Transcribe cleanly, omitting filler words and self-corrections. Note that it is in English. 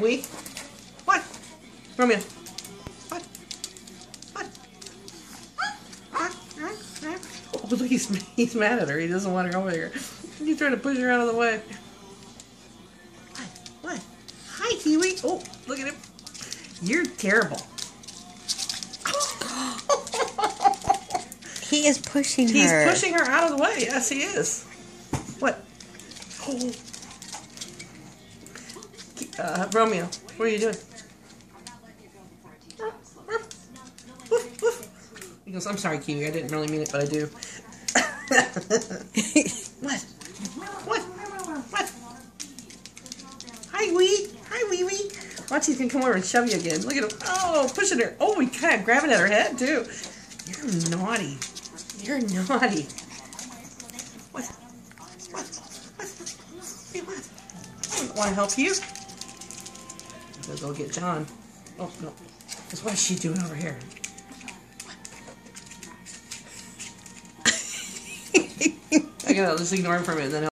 Wee. What? Romeo. What? What? Oh, look, he's mad at her. He doesn't want her over here. He's trying to push her out of the way. What? Hi, Kiwi. Oh, look at him. You're terrible. He is pushing her. He's pushing her out of the way. Yes, he is. What? Oh. Romeo, what are you doing? He goes, I'm sorry, Kiwi. I didn't really mean it, but I do. What? What? What? Hi, Wee. Hi, Wee Wee. Watch, he's going to come over and shove you again. Look at him. Oh, pushing her. Oh, he kind of grabbing at her head, too. You're naughty. You're naughty. What? What? What? Hey, what? I don't want to help you. I'll go get John. Oh, no. What is she doing over here? I gotta just ignore him for a minute and then